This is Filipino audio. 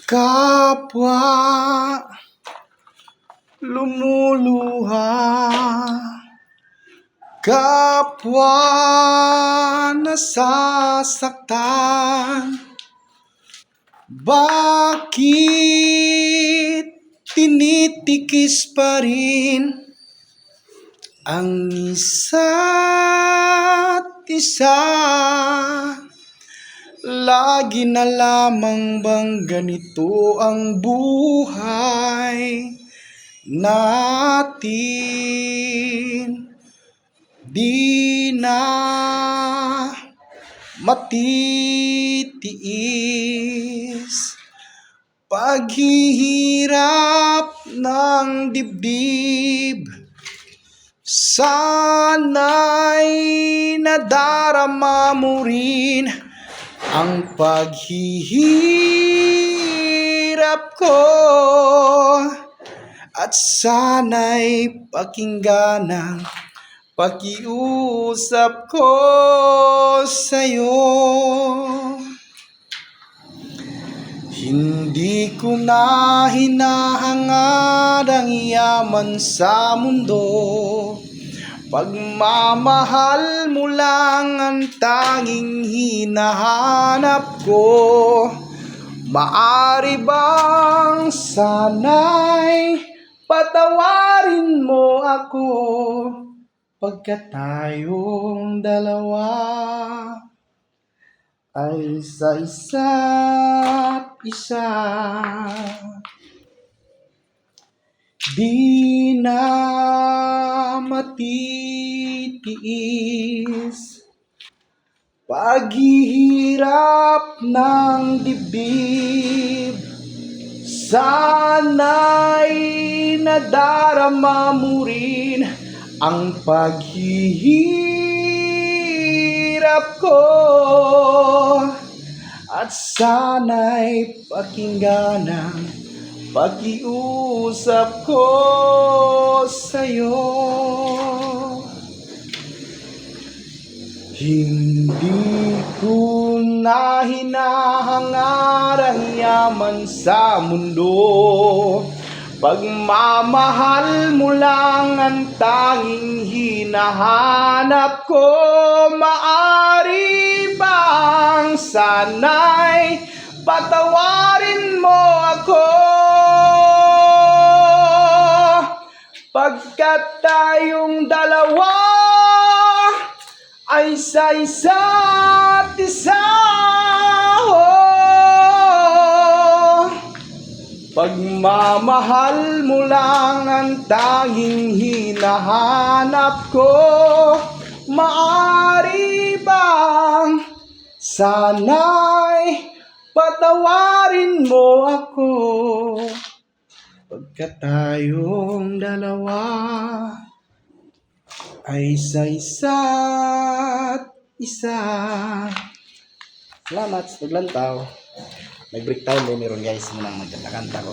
Kapwa lumuluha, kapwa nasasaktan. Bakit tinitikis pa rin ang isa't isa? Lagi na lamang bang ganito ang buhay natin? Di na matitiis paghihirap ng dibdib. Sana'y nadarama mo rin ang paghihirap ko, at sana'y pakinggan ang pakiusap ko sa'yo. Hindi ko na hinahangad ang yaman sa mundo, pagmamahal mo lang ang tanging hinahanap ko. Maari bang sana'y patawarin mo ako, pagkat tayong dalawa ay sa isa't isa. Di na matitiis paghihirap ng dibdib. Sana'y nadarama mo rin ang paghihirap ko, at sana'y pakinggan ang pakiusap ko sa'yo. Hindi ko na hinahangad ang yaman sa mundo, pagmamahal mo lang ang tanging hinahanap ko. Maari bang sana'y patawarin mo ako, pagkat tayong dalawa ay sa isa't isa. Pagmamahal mo lang ang tanging hinahanap ko. Maari bang sana'y patawarin mo ako, pagkat tayong dalawa ay sa isa't isa. Salamat sa paglantaw. Nag-break time din meron guys, munang magkanta ko.